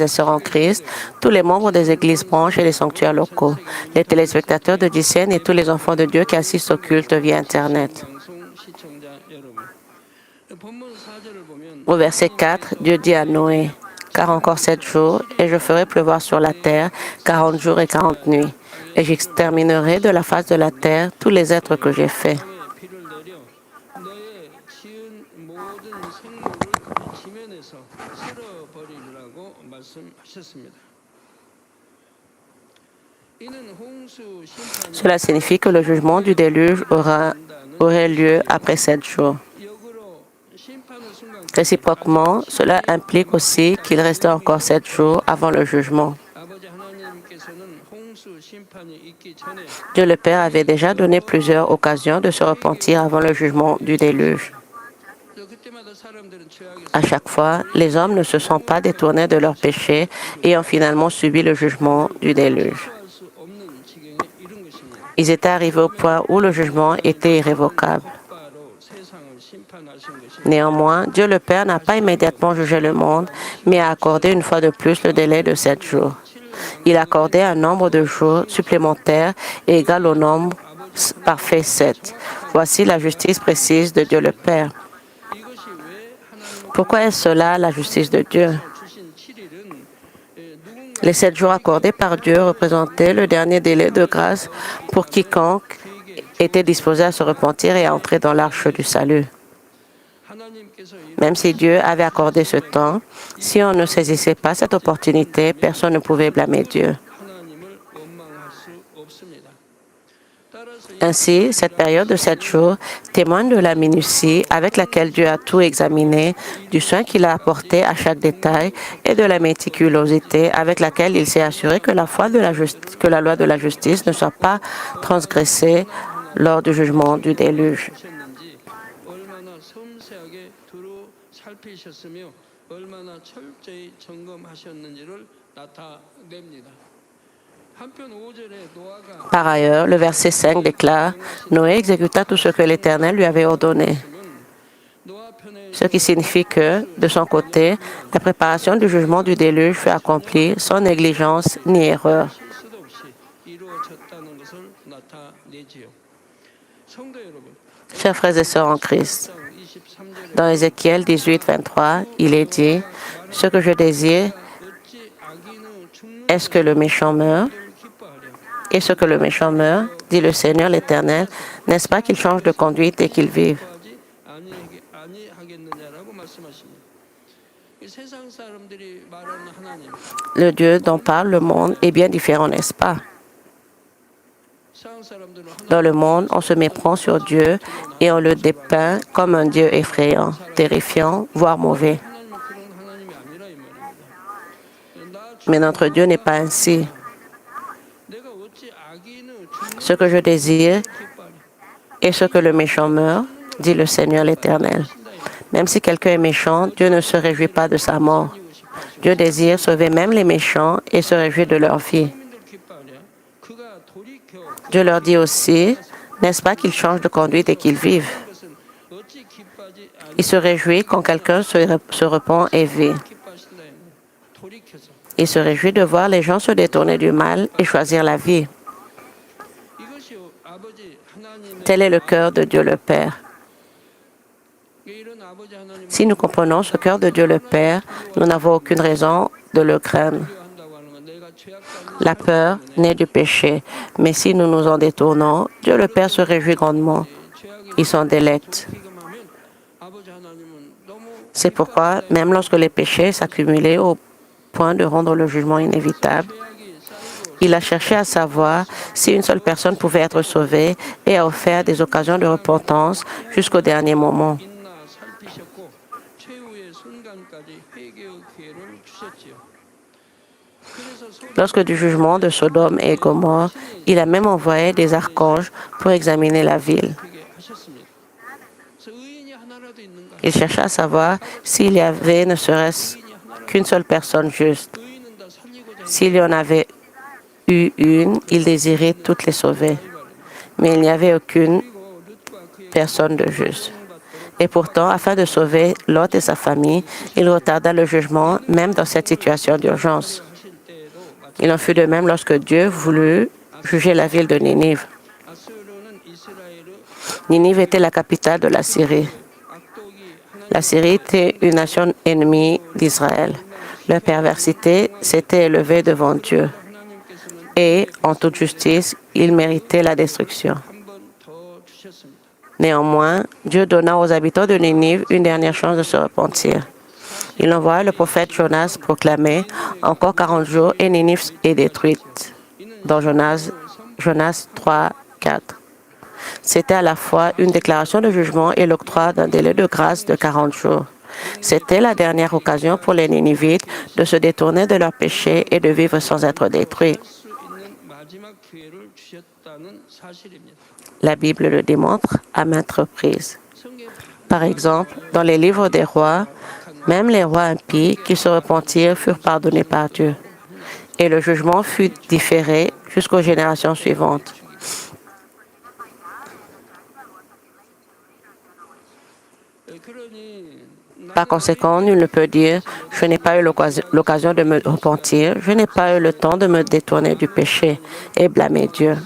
et sœurs en Christ, tous les membres des églises branches et des sanctuaires locaux, les téléspectateurs de DCN et tous les enfants de Dieu qui assistent au culte via Internet. Au verset 4, Dieu dit à Noé, « Car encore 7 jours, et je ferai pleuvoir sur la terre 40 jours et 40 nuits, et j'exterminerai de la face de la terre tous les êtres que j'ai faits. » Cela signifie que le jugement du déluge aurait lieu après 7 jours. Réciproquement, cela implique aussi qu'il restait encore 7 jours avant le jugement. Dieu le Père avait déjà donné plusieurs occasions de se repentir avant le jugement du déluge. À chaque fois, les hommes ne se sont pas détournés de leurs péchés et ont finalement subi le jugement du déluge. Ils étaient arrivés au point où le jugement était irrévocable. Néanmoins, Dieu le Père n'a pas immédiatement jugé le monde, mais a accordé une fois de plus le délai de 7 jours. Il a accordé un nombre de jours supplémentaires égal au nombre parfait 7. Voici la justice précise de Dieu le Père. Pourquoi est cela la justice de Dieu? Les 7 jours accordés par Dieu représentaient le dernier délai de grâce pour quiconque était disposé à se repentir et à entrer dans l'arche du salut. Même si Dieu avait accordé ce temps, si on ne saisissait pas cette opportunité, personne ne pouvait blâmer Dieu. Ainsi, cette période de 7 jours témoigne de la minutie avec laquelle Dieu a tout examiné, du soin qu'il a apporté à chaque détail et de la méticulosité avec laquelle il s'est assuré que la loi de la justice ne soit pas transgressée lors du jugement du déluge. Par ailleurs, le verset 5 déclare « Noé exécuta tout ce que l'Éternel lui avait ordonné », ce qui signifie que, de son côté, la préparation du jugement du déluge fut accomplie sans négligence ni erreur. Chers frères et sœurs en Christ, dans Ézéchiel 18, 23, il est dit « Ce que je désire est ce que le méchant meure, et ce que le méchant meurt, dit le Seigneur l'Éternel, n'est-ce pas qu'il change de conduite et qu'il vive? » Le Dieu dont parle le monde est bien différent, n'est-ce pas? Dans le monde, on se méprend sur Dieu et on le dépeint comme un Dieu effrayant, terrifiant, voire mauvais. Mais notre Dieu n'est pas ainsi. Ce que je désire est ce que le méchant meurt, dit le Seigneur l'Éternel. Même si quelqu'un est méchant, Dieu ne se réjouit pas de sa mort. Dieu désire sauver même les méchants et se réjouit de leur vie. Dieu leur dit aussi, n'est-ce pas qu'ils changent de conduite et qu'ils vivent? Il se réjouit quand quelqu'un se repent et vit. Il se réjouit de voir les gens se détourner du mal et choisir la vie. Tel est le cœur de Dieu le Père. Si nous comprenons ce cœur de Dieu le Père, nous n'avons aucune raison de le craindre. La peur naît du péché, mais si nous nous en détournons, Dieu le Père se réjouit grandement. Il s'en délecte. C'est pourquoi, même lorsque les péchés s'accumulaient au point de rendre le jugement inévitable, il a cherché à savoir si une seule personne pouvait être sauvée et a offert des occasions de repentance jusqu'au dernier moment. Lorsque du jugement de Sodome et Gomorrhe, il a même envoyé des archanges pour examiner la ville. Il chercha à savoir s'il y avait ne serait-ce qu'une seule personne juste. S'il y en avait eu une, il désirait toutes les sauver. Mais il n'y avait aucune personne de juste. Et pourtant, afin de sauver Lot et sa famille, il retarda le jugement même dans cette situation d'urgence. Il en fut de même lorsque Dieu voulut juger la ville de Ninive. Ninive était la capitale de la Syrie. La Syrie était une nation ennemie d'Israël. Leur perversité s'était élevée devant Dieu. Et, en toute justice, ils méritaient la destruction. Néanmoins, Dieu donna aux habitants de Ninive une dernière chance de se repentir. Il envoya le prophète Jonas proclamer « Encore 40 jours et Ninive est détruite » dans Jonas 3, 4. C'était à la fois une déclaration de jugement et l'octroi d'un délai de grâce de 40 jours. C'était la dernière occasion pour les Ninivites de se détourner de leurs péchés et de vivre sans être détruits. La Bible le démontre à maintes reprises. Par exemple, dans les livres des rois, même les rois impies qui se repentirent furent pardonnés par Dieu. Et le jugement fut différé jusqu'aux générations suivantes. Par conséquent, nul ne peut dire « Je n'ai pas eu l'occasion de me repentir, je n'ai pas eu le temps de me détourner du péché » et blâmer Dieu.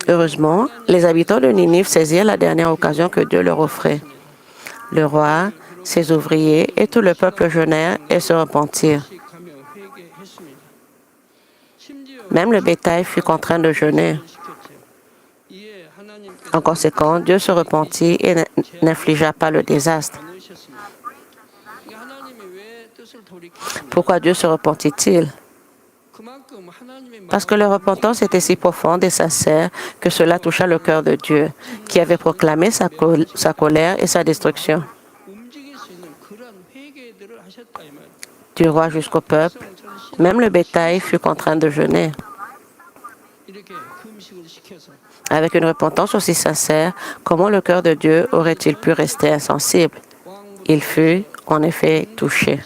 Heureusement, les habitants de Ninive saisirent la dernière occasion que Dieu leur offrait. Le roi, ses ouvriers et tout le peuple jeûnèrent et se repentirent. Même le bétail fut contraint de jeûner. En conséquence, Dieu se repentit et n'infligea pas le désastre. Pourquoi Dieu se repentit-il? Parce que leur repentance était si profonde et sincère que cela toucha le cœur de Dieu, qui avait proclamé sa colère et sa destruction. Du roi jusqu'au peuple, même le bétail fut contraint de jeûner. Avec une repentance aussi sincère, comment le cœur de Dieu aurait-il pu rester insensible? Il fut, en effet, touché.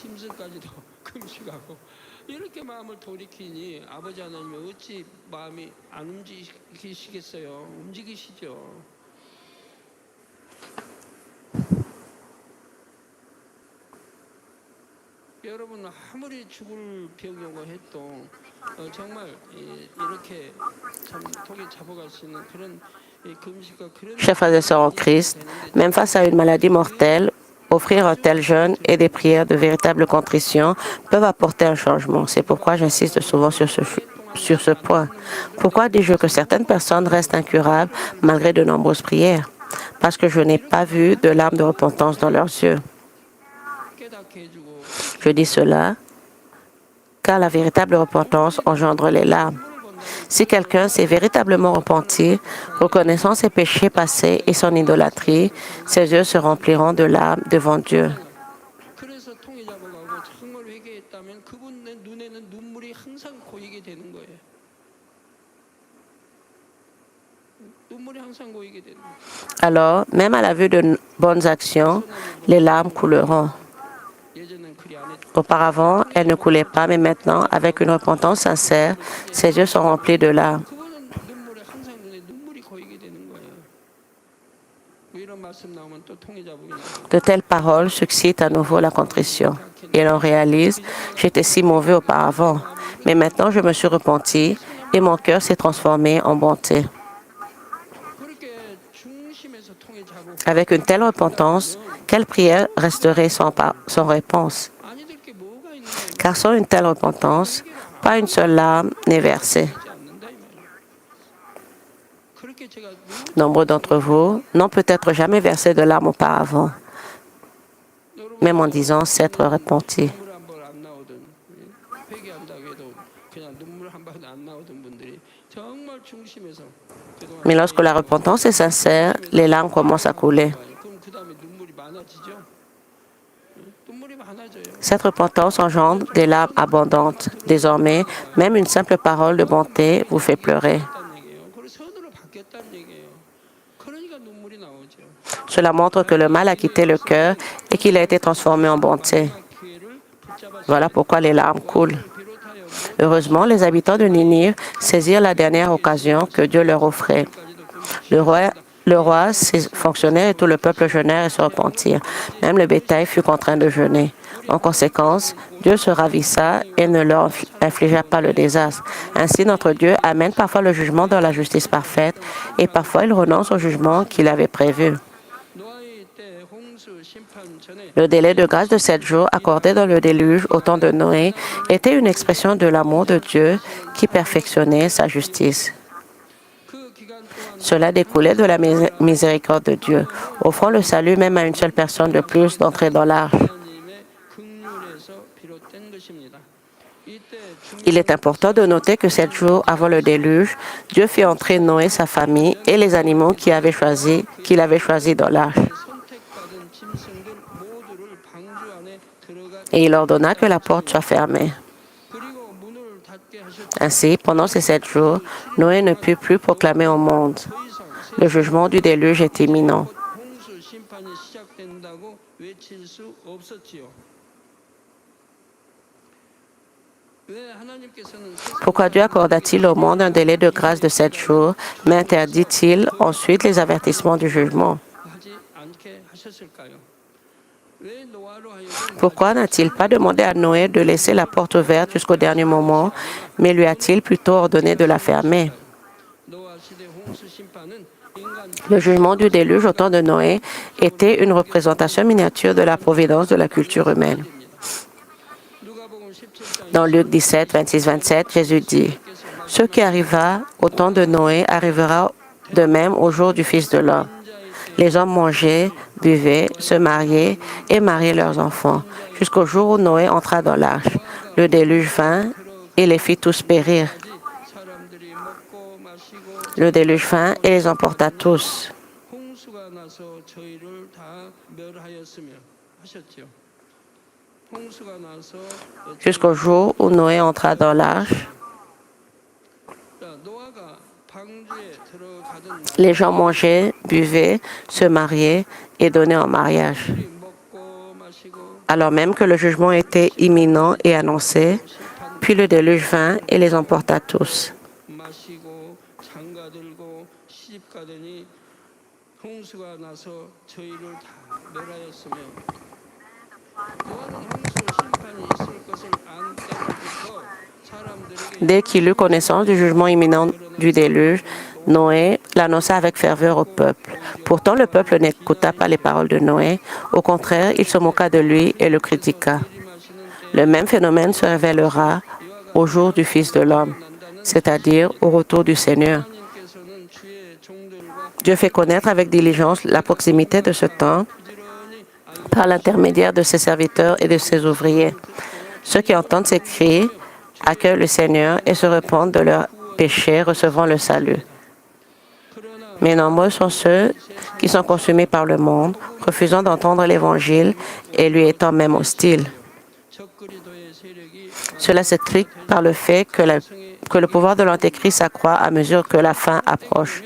Chers frères et sœurs en Christ, même face à une maladie mortelle, offrir un tel jeûne et des prières de véritable contrition peuvent apporter un changement. C'est pourquoi j'insiste souvent sur ce point. Pourquoi dis-je que certaines personnes restent incurables malgré de nombreuses prières? Parce que je n'ai pas vu de larmes de repentance dans leurs yeux. Je dis cela car la véritable repentance engendre les larmes. Si quelqu'un s'est véritablement repenti, reconnaissant ses péchés passés et son idolâtrie, ses yeux se rempliront de larmes devant Dieu. Alors, même à la vue de bonnes actions, les larmes couleront. Auparavant, elles ne coulaient pas, mais maintenant, avec une repentance sincère, ses yeux sont remplis de larmes. De telles paroles suscitent à nouveau la contrition. Et l'on réalise, j'étais si mauvais auparavant, mais maintenant je me suis repenti et mon cœur s'est transformé en bonté. Avec une telle repentance, quelle prière resterait sans réponse? Car sans une telle repentance, pas une seule larme n'est versée. Nombreux d'entre vous n'ont peut-être jamais versé de larmes auparavant, même en disant s'être repentis. Mais lorsque la repentance est sincère, les larmes commencent à couler. Cette repentance engendre des larmes abondantes. Désormais, même une simple parole de bonté vous fait pleurer. Cela montre que le mal a quitté le cœur et qu'il a été transformé en bonté. Voilà pourquoi les larmes coulent. Heureusement, les habitants de Ninive saisirent la dernière occasion que Dieu leur offrait. Le Le roi, ses fonctionnaires et tout le peuple jeûnèrent et se repentirent. Même le bétail fut contraint de jeûner. En conséquence, Dieu se ravissa et ne leur infligea pas le désastre. Ainsi, notre Dieu amène parfois le jugement dans la justice parfaite et parfois il renonce au jugement qu'il avait prévu. Le délai de grâce de 7 jours accordé dans le déluge au temps de Noé était une expression de l'amour de Dieu qui perfectionnait sa justice. Cela découlait de la miséricorde de Dieu, offrant le salut même à une seule personne de plus d'entrer dans l'arche. Il est important de noter que 7 jours avant le déluge, Dieu fit entrer Noé, sa famille et les animaux qu'il avait choisis dans l'arche. Et il ordonna que la porte soit fermée. Ainsi, pendant ces 7 jours, Noé ne put plus proclamer au monde: le jugement du déluge est imminent. Pourquoi Dieu accorda-t-il au monde un délai de grâce de 7 jours, mais interdit-il ensuite les avertissements du jugement? Pourquoi n'a-t-il pas demandé à Noé de laisser la porte ouverte jusqu'au dernier moment, mais lui a-t-il plutôt ordonné de la fermer? Le jugement du déluge au temps de Noé était une représentation miniature de la providence de la culture humaine. Dans Luc 17, 26-27, Jésus dit: « Ce qui arriva au temps de Noé arrivera de même au jour du Fils de l'homme. Les hommes mangeaient, buvaient, se mariaient et mariaient leurs enfants, jusqu'au jour où Noé entra dans l'arche. Le déluge vint et les fit tous périr. Le déluge vint et les emporta tous. » Jusqu'au jour où Noé entra dans l'arche, les gens mangeaient, buvaient, se mariaient et donnaient en mariage. Alors même que le jugement était imminent et annoncé, puis le déluge vint et les emporta tous. Dès qu'il eut connaissance du jugement imminent du déluge, Noé l'annonça avec ferveur au peuple. Pourtant, le peuple n'écouta pas les paroles de Noé. Au contraire, il se moqua de lui et le critiqua. Le même phénomène se révélera au jour du Fils de l'homme, c'est-à-dire au retour du Seigneur. Dieu fait connaître avec diligence la proximité de ce temps par l'intermédiaire de ses serviteurs et de ses ouvriers. Ceux qui entendent ces cris accueillent le Seigneur et se repentent de leurs péchés, recevant le salut. Mais nombreux sont ceux qui sont consumés par le monde, refusant d'entendre l'Évangile et lui étant même hostiles. Cela s'explique par le fait que le pouvoir de l'Antéchrist s'accroît à mesure que la fin approche.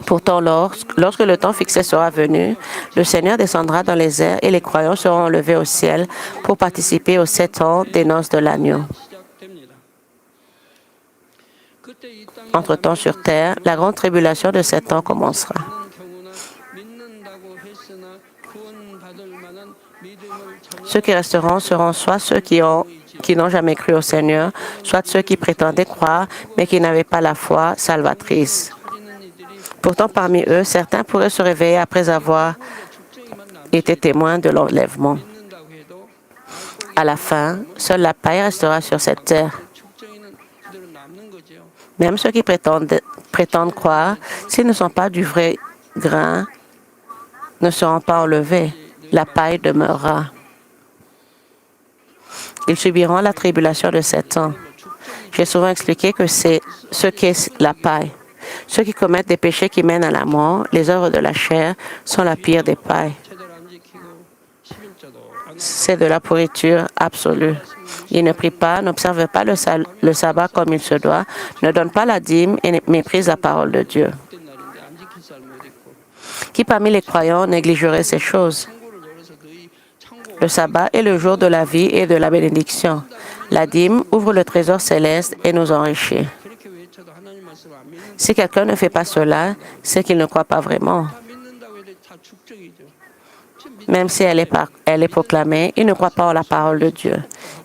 Pourtant, lorsque le temps fixé sera venu, le Seigneur descendra dans les airs et les croyants seront enlevés au ciel pour participer aux 7 ans des noces de l'agneau. Entre-temps, sur terre, la grande tribulation de 7 ans commencera. Ceux qui resteront seront soit ceux qui n'ont jamais cru au Seigneur, soit ceux qui prétendaient croire, mais qui n'avaient pas la foi salvatrice. Pourtant, parmi eux, certains pourraient se réveiller après avoir été témoins de l'enlèvement. À la fin, seule la paille restera sur cette terre. Même ceux qui prétendent croire, s'ils ne sont pas du vrai grain, ne seront pas enlevés. La paille demeurera. Ils subiront la tribulation de 7 ans. J'ai souvent expliqué que c'est ce qu'est la paille. Ceux qui commettent des péchés qui mènent à la mort, les œuvres de la chair, sont la pire des pailles. C'est de la pourriture absolue. Ils ne prient pas, n'observent pas le sabbat comme il se doit, ne donnent pas la dîme et méprisent la parole de Dieu. Qui parmi les croyants négligerait ces choses? Le sabbat est le jour de la vie et de la bénédiction. La dîme ouvre le trésor céleste et nous enrichit. Si quelqu'un ne fait pas cela, c'est qu'il ne croit pas vraiment. Même si elle est proclamée, ils ne croient pas en la parole de Dieu.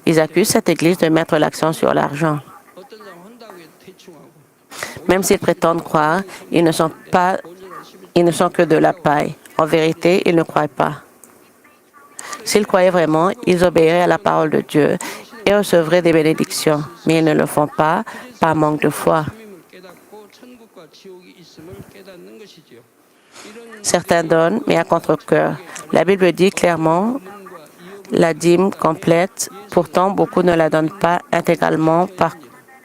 Ils accusent cette Église de mettre l'accent sur l'argent. Même s'ils prétendent croire, ils ne sont que de la paille. En vérité, ils ne croient pas. S'ils croyaient vraiment, ils obéiraient à la parole de Dieu et recevraient des bénédictions, mais ils ne le font pas par manque de foi. Certains donnent, mais à contre-cœur. La Bible dit clairement la dîme complète, pourtant beaucoup ne la donnent pas intégralement par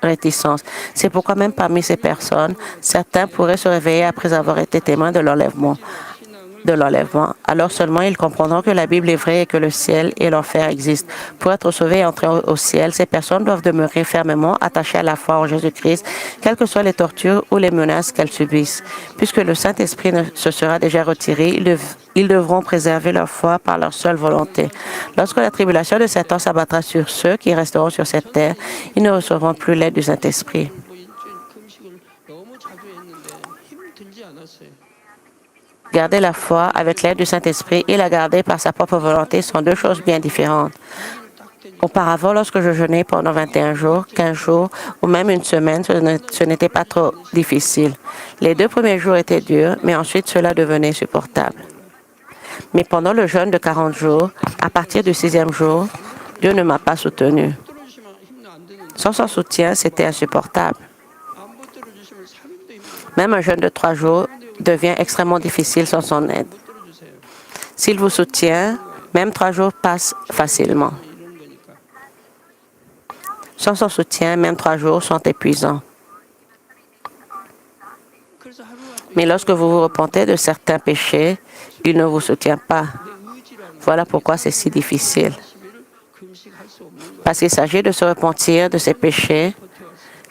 réticence. C'est pourquoi même parmi ces personnes, certains pourraient se réveiller après avoir été témoins de l'enlèvement. Alors seulement ils comprendront que la Bible est vraie et que le ciel et l'enfer existent. Pour être sauvés et entrer au ciel, ces personnes doivent demeurer fermement attachées à la foi en Jésus-Christ, quelles que soient les tortures ou les menaces qu'elles subissent. Puisque le Saint-Esprit se sera déjà retiré, ils devront préserver leur foi par leur seule volonté. Lorsque la tribulation de Satan s'abattra sur ceux qui resteront sur cette terre, ils ne recevront plus l'aide du Saint-Esprit. Garder la foi avec l'aide du Saint-Esprit et la garder par sa propre volonté sont deux choses bien différentes. Auparavant, lorsque je jeûnais pendant 21 jours, 15 jours ou même une semaine, ce n'était pas trop difficile. Les 2 premiers jours étaient durs, mais ensuite cela devenait supportable. Mais pendant le jeûne de 40 jours, à partir du 6e jour, Dieu ne m'a pas soutenu. Sans son soutien, c'était insupportable. Même un jeûne de 3 jours devient extrêmement difficile sans son aide. S'il vous soutient, même 3 jours passent facilement. Sans son soutien, même 3 jours sont épuisants. Mais lorsque vous vous repentez de certains péchés, il ne vous soutient pas. Voilà pourquoi c'est si difficile. Parce qu'il s'agit de se repentir de ses péchés.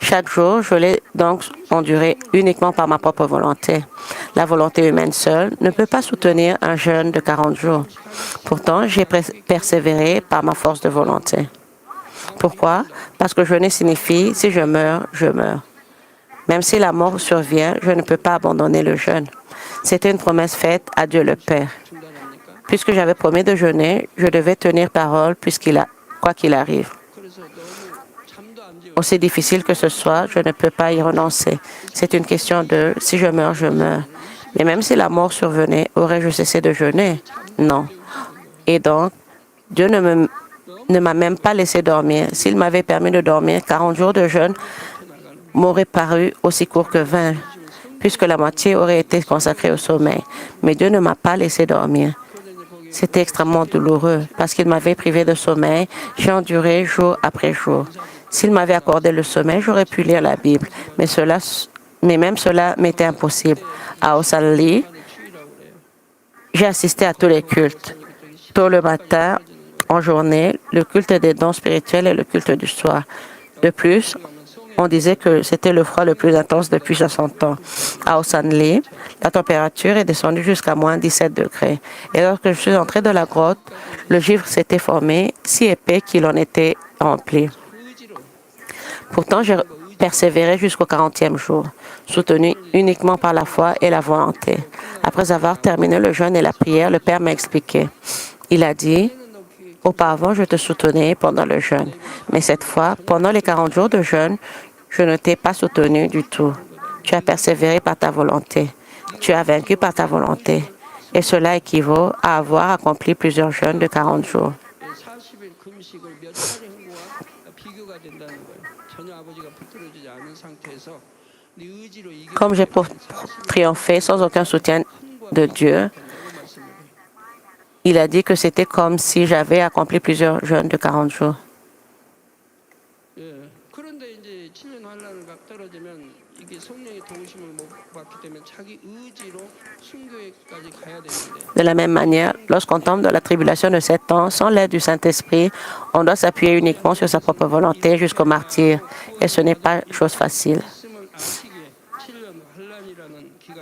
Chaque jour, je l'ai donc enduré uniquement par ma propre volonté. La volonté humaine seule ne peut pas soutenir un jeûne de 40 jours. Pourtant, j'ai persévéré par ma force de volonté. Pourquoi? Parce que jeûner signifie, si je meurs, je meurs. Même si la mort survient, je ne peux pas abandonner le jeûne. C'était une promesse faite à Dieu le Père. Puisque j'avais promis de jeûner, je devais tenir parole quoi qu'il arrive. Aussi difficile que ce soit, je ne peux pas y renoncer. C'est une question de si je meurs, je meurs. Mais même si la mort survenait, aurais-je cessé de jeûner? Non. Et donc, Dieu ne m'a même pas laissé dormir. S'il m'avait permis de dormir, 40 jours de jeûne m'auraient paru aussi courts que 20, puisque la moitié aurait été consacrée au sommeil. Mais Dieu ne m'a pas laissé dormir. C'était extrêmement douloureux parce qu'il m'avait privé de sommeil. J'ai enduré jour après jour. S'il m'avait accordé le sommeil, j'aurais pu lire la Bible. Mais même cela m'était impossible. À Osanli, j'ai assisté à tous les cultes. Tôt le matin, en journée, le culte des dons spirituels et le culte du soir. De plus, on disait que c'était le froid le plus intense depuis 60 ans. À Osanli, la température est descendue jusqu'à moins 17 degrés. Et lorsque je suis entrée dans la grotte, le givre s'était formé, si épais qu'il en était rempli. Pourtant, j'ai persévéré jusqu'au 40e jour, soutenu uniquement par la foi et la volonté. Après avoir terminé le jeûne et la prière, le Père m'a expliqué. Il a dit, auparavant, je te soutenais pendant le jeûne, mais cette fois, pendant les 40 jours de jeûne, je ne t'ai pas soutenu du tout. Tu as persévéré par ta volonté. Tu as vaincu par ta volonté. Et cela équivaut à avoir accompli plusieurs jeûnes de 40 jours. Comme j'ai triomphé sans aucun soutien de Dieu, il a dit que c'était comme si j'avais accompli plusieurs jeûnes de 40 jours. De la même manière, lorsqu'on tombe dans la tribulation de 7 ans, sans l'aide du Saint-Esprit, on doit s'appuyer uniquement sur sa propre volonté jusqu'au martyre. Et ce n'est pas chose facile.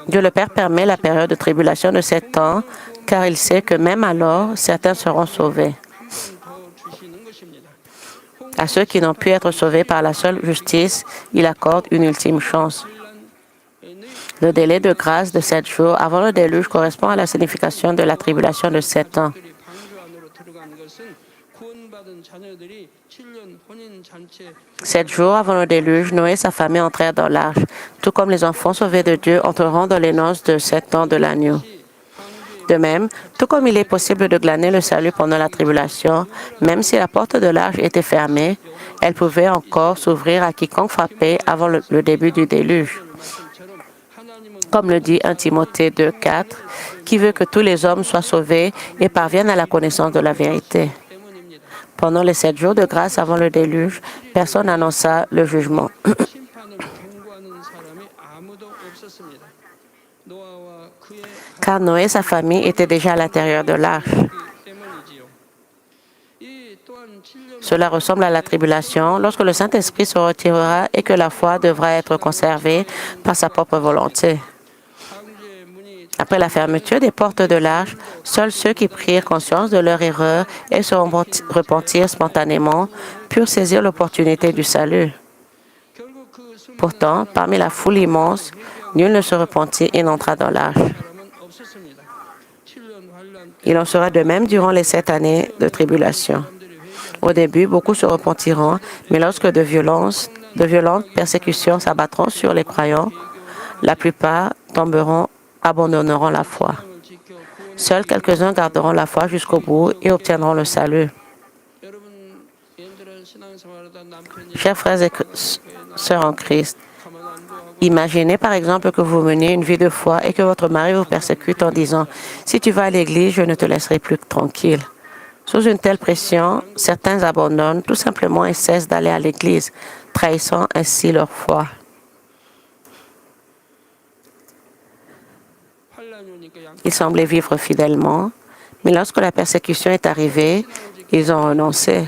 Dieu le Père permet la période de tribulation de 7 ans, car il sait que même alors, certains seront sauvés. À ceux qui n'ont pu être sauvés par la seule justice, il accorde une ultime chance. Le délai de grâce de 7 jours avant le déluge correspond à la signification de la tribulation de 7 ans. 7 jours avant le déluge, Noé et sa famille entrèrent dans l'arche, tout comme les enfants sauvés de Dieu entreront dans les noces de 7 ans de l'agneau. De même, tout comme il est possible de glaner le salut pendant la tribulation, même si la porte de l'arche était fermée, elle pouvait encore s'ouvrir à quiconque frappait avant le début du déluge. Comme le dit 1 Timothée 2,4, qui veut que tous les hommes soient sauvés et parviennent à la connaissance de la vérité. Pendant les 7 jours de grâce avant le déluge, personne n'annonça le jugement. Car Noé et sa famille étaient déjà à l'intérieur de l'arche. Cela ressemble à la tribulation lorsque le Saint-Esprit se retirera et que la foi devra être conservée par sa propre volonté. Après la fermeture des portes de l'arche, seuls ceux qui prirent conscience de leur erreur et se repentirent spontanément purent saisir l'opportunité du salut. Pourtant, parmi la foule immense, nul ne se repentit et n'entra dans l'arche. Il en sera de même durant les 7 années de tribulation. Au début, beaucoup se repentiront, mais lorsque de violentes persécutions s'abattront sur les croyants, la plupart tomberont, abandonneront la foi. Seuls quelques-uns garderont la foi jusqu'au bout et obtiendront le salut. Chers frères et sœurs en Christ, imaginez par exemple que vous menez une vie de foi et que votre mari vous persécute en disant « Si tu vas à l'église, je ne te laisserai plus tranquille ». Sous une telle pression, certains abandonnent tout simplement et cessent d'aller à l'église, trahissant ainsi leur foi. Ils semblaient vivre fidèlement, mais lorsque la persécution est arrivée, ils ont renoncé.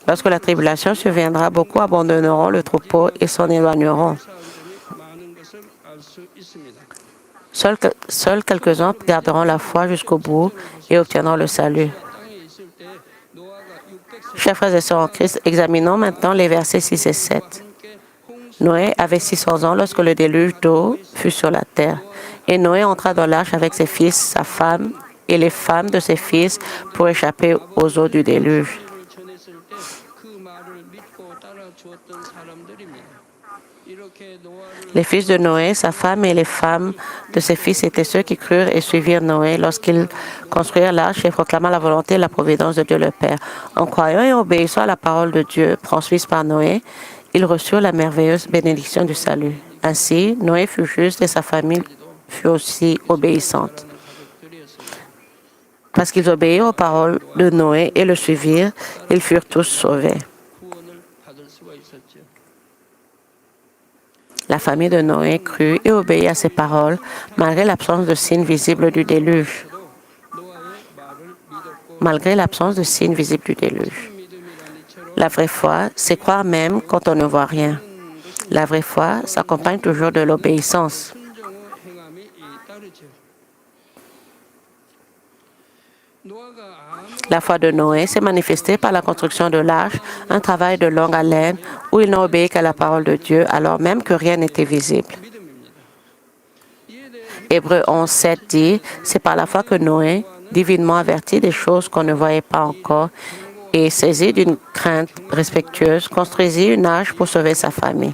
Lorsque la tribulation surviendra, beaucoup abandonneront le troupeau et s'en éloigneront. Seuls quelques-uns garderont la foi jusqu'au bout et obtiendront le salut. Chers frères et sœurs en Christ, examinons maintenant les versets 6 et 7. Noé avait 600 ans lorsque le déluge d'eau fut sur la terre. Et Noé entra dans l'arche avec ses fils, sa femme et les femmes de ses fils pour échapper aux eaux du déluge. Les fils de Noé, sa femme et les femmes de ses fils étaient ceux qui crurent et suivirent Noé lorsqu'ils construirent l'arche et proclamèrent la volonté et la providence de Dieu le Père. En croyant et obéissant à la parole de Dieu transmise par Noé, ils reçurent la merveilleuse bénédiction du salut. Ainsi, Noé fut juste et sa famille fut aussi obéissante. Parce qu'ils obéirent aux paroles de Noé et le suivirent, ils furent tous sauvés. La famille de Noé crut et obéit à ses paroles, malgré l'absence de signes visibles du déluge. Malgré l'absence de signes visibles du déluge. La vraie foi, c'est croire même quand on ne voit rien. La vraie foi s'accompagne toujours de l'obéissance. La foi de Noé s'est manifestée par la construction de l'arche, un travail de longue haleine où il n'a obéi qu'à la parole de Dieu, alors même que rien n'était visible. Hébreux 11:7 dit, c'est par la foi que Noé, divinement averti des choses qu'on ne voyait pas encore, et saisi d'une crainte respectueuse, construisit une arche pour sauver sa famille.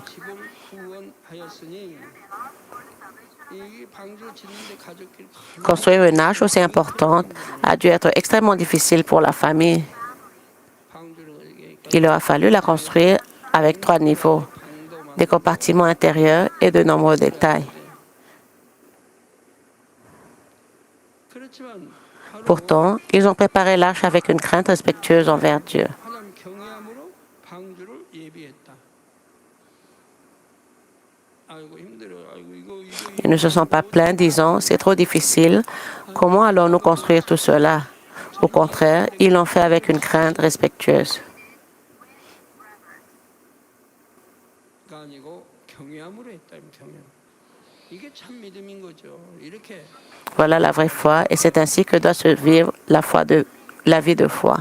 Construire une arche aussi importante a dû être extrêmement difficile pour la famille. Il leur a fallu la construire avec 3 niveaux, des compartiments intérieurs et de nombreux détails. Pourtant, ils ont préparé l'arche avec une crainte respectueuse envers Dieu. Ils ne se sont pas plaints, disant, c'est trop difficile, comment allons-nous construire tout cela? Au contraire, ils l'ont fait avec une crainte respectueuse. Voilà la vraie foi et c'est ainsi que doit se vivre la vie de foi.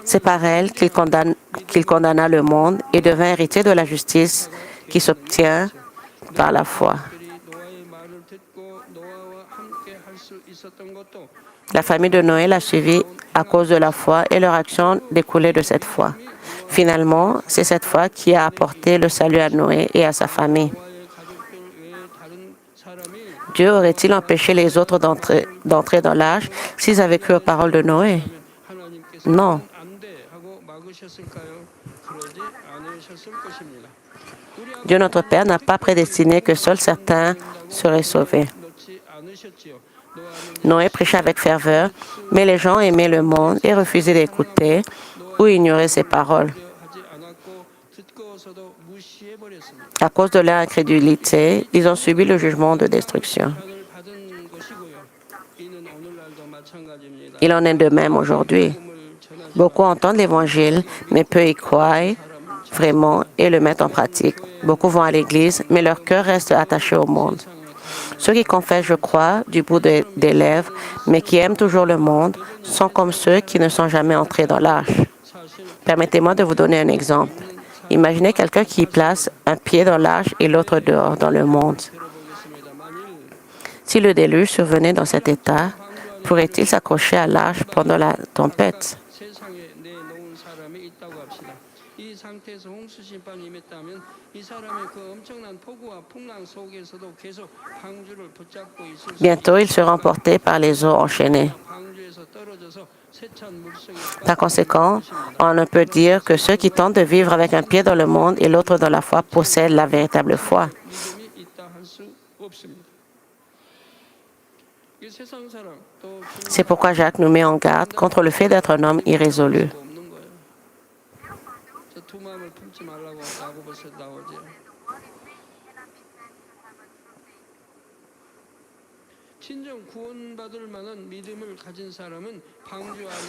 C'est par elle qu'il condamna le monde et devint héritier de la justice qui s'obtient par la foi. La famille de Noé l'a suivi à cause de la foi et leur action découlait de cette foi. Finalement, c'est cette foi qui a apporté le salut à Noé et à sa famille. Dieu aurait-il empêché les autres d'entrer dans l'arche s'ils avaient cru aux paroles de Noé? Non. Dieu notre Père n'a pas prédestiné que seuls certains seraient sauvés. Noé prêchait avec ferveur, mais les gens aimaient le monde et refusaient d'écouter ou ignoraient ses paroles. À cause de leur incrédulité, ils ont subi le jugement de destruction. Il en est de même aujourd'hui. Beaucoup entendent l'Évangile, mais peu y croient vraiment et le mettent en pratique. Beaucoup vont à l'Église, mais leur cœur reste attaché au monde. Ceux qui confessent « je crois » du bout des lèvres, mais qui aiment toujours le monde, sont comme ceux qui ne sont jamais entrés dans l'arche. Permettez-moi de vous donner un exemple. Imaginez quelqu'un qui place un pied dans l'arche et l'autre dehors dans le monde. Si le déluge survenait dans cet état, pourrait-il s'accrocher à l'arche pendant la tempête? Bientôt, il sera emporté par les eaux enchaînées. Par conséquent, on ne peut dire que ceux qui tentent de vivre avec un pied dans le monde et l'autre dans la foi possèdent la véritable foi. C'est pourquoi Jacques nous met en garde contre le fait d'être un homme irrésolu.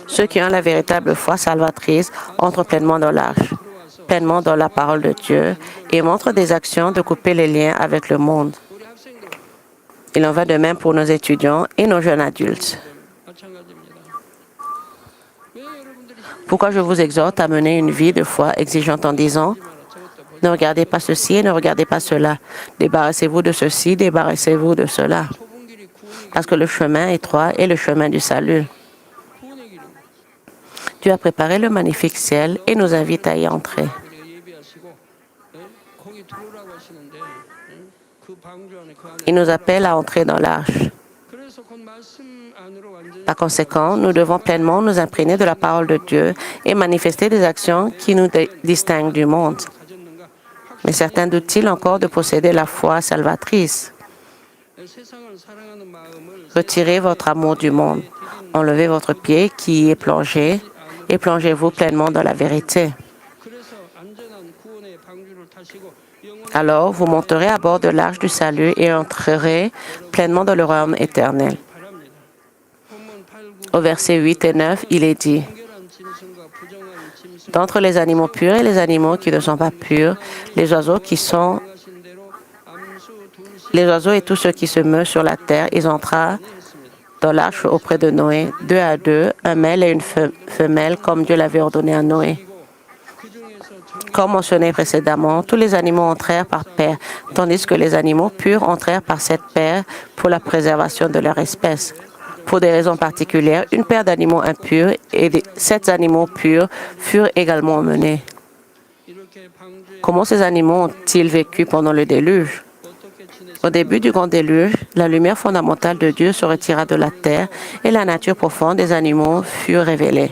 Ceux qui ont la véritable foi salvatrice entrent pleinement dans l'arche, pleinement dans la parole de Dieu et montrent des actions de couper les liens avec le monde. Il en va de même pour nos étudiants et nos jeunes adultes. Pourquoi je vous exhorte à mener une vie de foi exigeante en disant « Ne regardez pas ceci et ne regardez pas cela. Débarrassez-vous de ceci, débarrassez-vous de cela. » Parce que le chemin étroit est le chemin du salut. Dieu a préparé le magnifique ciel et nous invite à y entrer. Il nous appelle à entrer dans l'arche. Par conséquent, nous devons pleinement nous imprégner de la parole de Dieu et manifester des actions qui nous distinguent du monde. Mais certains doutent-ils encore de posséder la foi salvatrice? Retirez votre amour du monde. Enlevez votre pied qui y est plongé et plongez-vous pleinement dans la vérité. Alors, vous monterez à bord de l'arche du salut et entrerez pleinement dans le royaume éternel. Au verset 8 et 9, il est dit, « D'entre les animaux purs et les animaux qui ne sont pas purs, les oiseaux et tous ceux qui se meuvent sur la terre, ils entrèrent dans l'arche auprès de Noé, 2 à 2, un mâle et une femelle, comme Dieu l'avait ordonné à Noé. Comme mentionné précédemment, tous les animaux entrèrent par paire, tandis que les animaux purs entrèrent par cette paire pour la préservation de leur espèce. Pour des raisons particulières, une paire d'animaux impurs et 7 animaux purs furent également emmenés. Comment ces animaux ont-ils vécu pendant le déluge? Au début du grand déluge, la lumière fondamentale de Dieu se retira de la terre et la nature profonde des animaux fut révélée.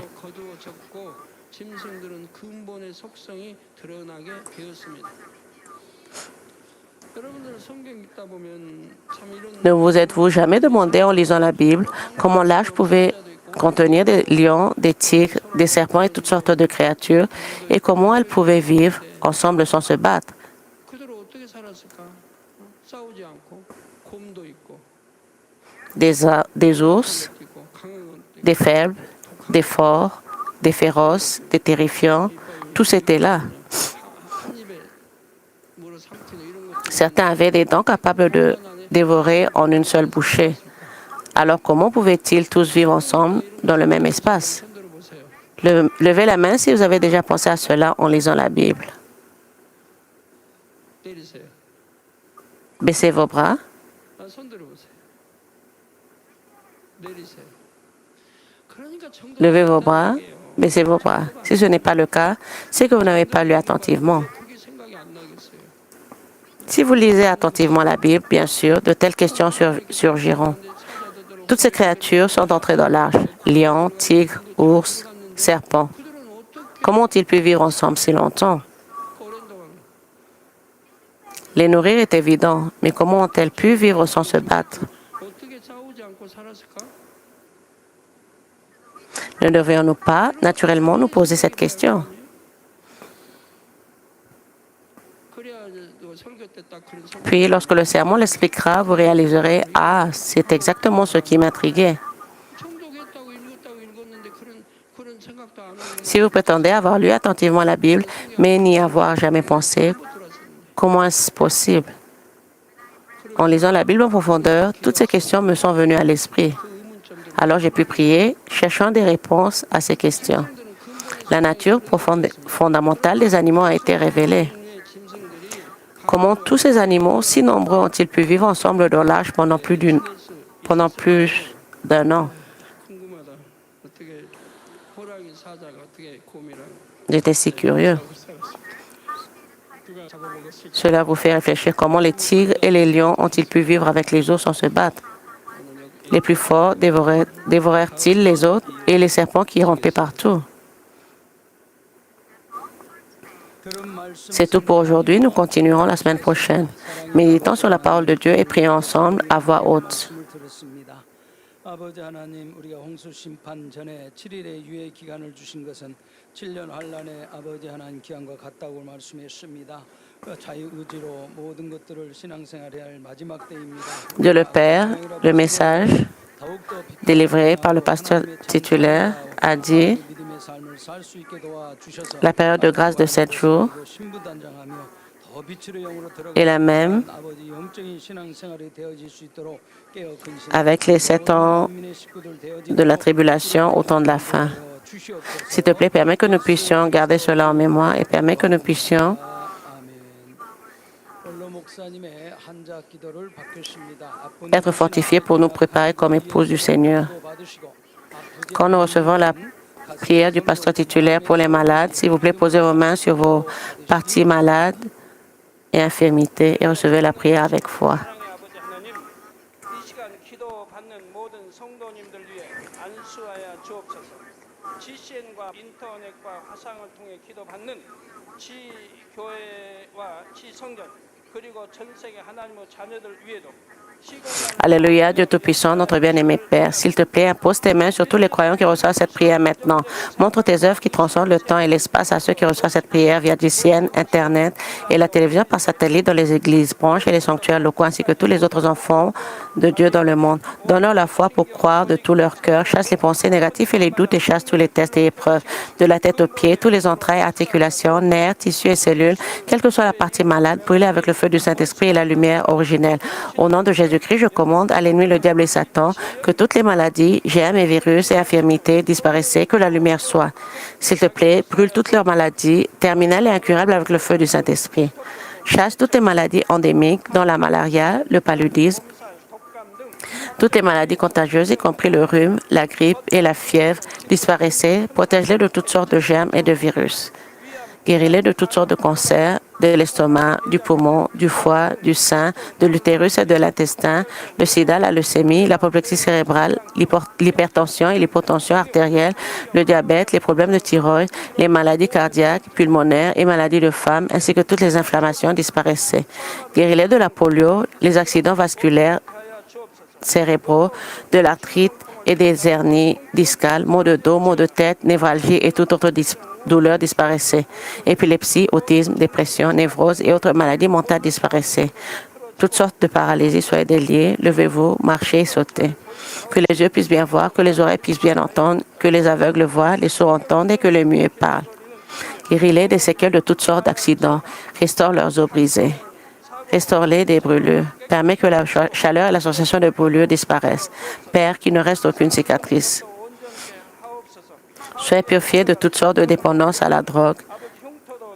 Ne vous êtes-vous jamais demandé en lisant la Bible comment l'arche pouvait contenir des lions, des tigres, des serpents et toutes sortes de créatures et comment elles pouvaient vivre ensemble sans se battre? Des ours, des faibles, des forts, des féroces, des terrifiants, tous étaient là. Certains avaient des dents capables de dévorer en une seule bouchée. Alors comment pouvaient-ils tous vivre ensemble dans le même espace? Levez la main si vous avez déjà pensé à cela en lisant la Bible. Baissez vos bras. Levez vos bras. Baissez vos bras. Si ce n'est pas le cas, c'est que vous n'avez pas lu attentivement. Si vous lisez attentivement la Bible, bien sûr, de telles questions surgiront. Toutes ces créatures sont entrées dans l'arche. Lions, tigres, ours, serpents. Comment ont-ils pu vivre ensemble si longtemps? Les nourrir est évident, mais comment ont-elles pu vivre sans se battre? Ne devrions-nous pas, naturellement, nous poser cette question? Puis, lorsque le sermon l'expliquera, vous réaliserez, ah, c'est exactement ce qui m'intriguait. Si vous prétendez avoir lu attentivement la Bible, mais n'y avoir jamais pensé, comment est-ce possible? En lisant la Bible en profondeur, toutes ces questions me sont venues à l'esprit. Alors j'ai pu prier, cherchant des réponses à ces questions. La nature fondamentale des animaux a été révélée. Comment tous ces animaux, si nombreux, ont-ils pu vivre ensemble dans l'arche pendant plus d'un an? J'étais si curieux. Cela vous fait réfléchir comment les tigres et les lions ont-ils pu vivre avec les autres sans se battre? Les plus forts dévorèrent-ils les autres et les serpents qui rampaient partout? C'est tout pour aujourd'hui. Nous continuerons la semaine prochaine. Méditons sur la parole de Dieu et prions ensemble à voix haute. 아버지 하나님, 우리가 홍수 심판 전에 7일의 유예 기간을 주신 것은 7년 환란의 아버지 하나님 기한과 같다고 말씀했습니다. 자유의지로 모든 것들을 신앙생활해야 할 마지막 때입니다. Dieu le Père, le message délivré par le pasteur titulaire a dit la période de grâce de 7 jours est la même avec les 7 ans de la tribulation au temps de la fin. S'il te plaît, permets que nous puissions garder cela en mémoire et permets que nous puissions être fortifiés pour nous préparer comme épouse du Seigneur. Quand nous recevons la prière du pasteur titulaire pour les malades, s'il vous plaît, posez vos mains sur vos parties malades et infirmités et recevez la prière avec foi. Alléluia, Dieu Tout-Puissant, notre bien-aimé Père, s'il te plaît, impose tes mains sur tous les croyants qui reçoivent cette prière maintenant. Montre tes œuvres qui transcendent le temps et l'espace à ceux qui reçoivent cette prière via DCN, Internet et la télévision par satellite dans les églises, branches et les sanctuaires locaux, ainsi que tous les autres enfants de Dieu dans le monde. Donne-leur la foi pour croire de tout leur cœur, chasse les pensées négatives et les doutes et chasse tous les tests et épreuves, de la tête aux pieds, tous les entrailles, articulations, nerfs, tissus et cellules, quelle que soit la partie malade, brûlée avec le feu du Saint-Esprit et la lumière originelle. Au nom de Jésus-Christ, je commande à l'ennemi, le diable et Satan, que toutes les maladies, germes et virus et infirmités disparaissent, que la lumière soit. S'il te plaît, brûle toutes leurs maladies, terminales et incurables avec le feu du Saint-Esprit. Chasse toutes les maladies endémiques, dont la malaria, le paludisme, toutes les maladies contagieuses, y compris le rhume, la grippe et la fièvre, disparaissez. Protège-les de toutes sortes de germes et de virus. Guéris-les de toutes sortes de cancers, de l'estomac, du poumon, du foie, du sein, de l'utérus et de l'intestin, le sida, la leucémie, l'apoplexie cérébrale, l'hypertension et l'hypotension artérielle, le diabète, les problèmes de thyroïde, les maladies cardiaques, pulmonaires et maladies de femmes, ainsi que toutes les inflammations disparaissaient. Guéris-les de la polio, les accidents vasculaires cérébraux, de l'arthrite et des hernies discales, maux de dos, maux de tête, névralgie et toute autre douleur disparaissait. Épilepsie, autisme, dépression, névrose et autres maladies mentales disparaissaient. Toutes sortes de paralysies soient déliées. Levez-vous, marchez et sautez. Que les yeux puissent bien voir, que les oreilles puissent bien entendre, que les aveugles voient, les sourds entendent et que les muets parlent. Guéris-les des séquelles de toutes sortes d'accidents. Restaure leurs os brisés. Restaure-les des brûlures. Permets que la chaleur et la sensation de brûlure disparaissent. Père, qu'il ne reste aucune cicatrice. Soyez purifiés de toutes sortes de dépendances à la drogue,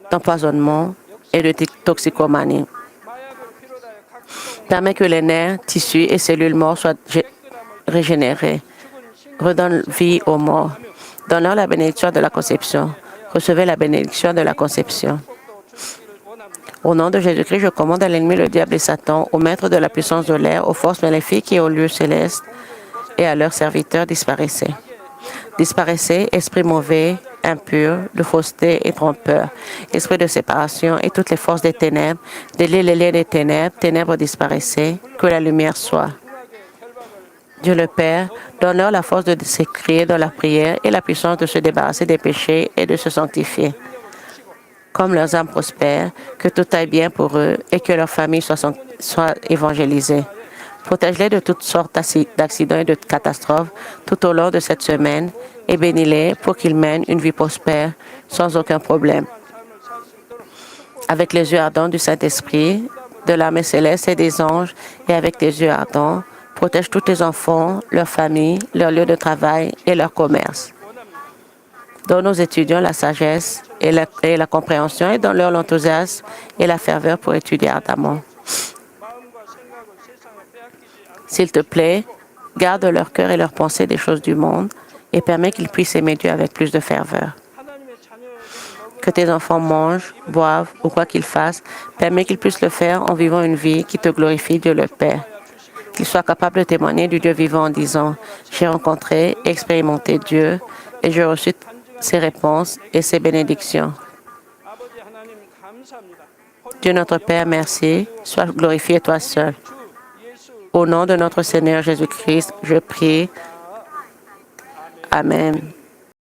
d'empoisonnement et de toxicomanie. Permet que les nerfs, tissus et cellules morts soient régénérés. Redonne vie aux morts. Donne-leur la bénédiction de la conception. Recevez la bénédiction de la conception. Au nom de Jésus-Christ, je commande à l'ennemi, le diable et Satan, aux maîtres de la puissance de l'air, aux forces maléfiques et aux lieux célestes, et à leurs serviteurs, disparaissez. Disparaissez, esprit mauvais, impur, de fausseté et trompeur, esprit de séparation et toutes les forces des ténèbres, déliez les liens des ténèbres, ténèbres disparaissez, que la lumière soit. Dieu le Père, donne-leur la force de s'écrier dans la prière et la puissance de se débarrasser des péchés et de se sanctifier. Comme leurs âmes prospèrent, que tout aille bien pour eux et que leur famille soit évangélisée. Protège-les de toutes sortes d'accidents et de catastrophes tout au long de cette semaine et bénis-les pour qu'ils mènent une vie prospère sans aucun problème. Avec les yeux ardents du Saint-Esprit, de l'armée céleste et des anges, et avec tes yeux ardents, protège tous tes enfants, leurs familles, leurs lieux de travail et leur commerce. Donne aux étudiants la sagesse et la compréhension et donne-leur l'enthousiasme et la ferveur pour étudier ardemment. S'il te plaît, garde leur cœur et leurs pensées des choses du monde et permets qu'ils puissent aimer Dieu avec plus de ferveur. Que tes enfants mangent, boivent ou quoi qu'ils fassent, permets qu'ils puissent le faire en vivant une vie qui te glorifie, Dieu le Père. Qu'ils soient capables de témoigner du Dieu vivant en disant « J'ai rencontré et expérimenté Dieu et j'ai reçu ses réponses et ses bénédictions. » Dieu notre Père, merci. Sois glorifié toi seul. Au nom de notre Seigneur Jésus-Christ, je prie. Amen.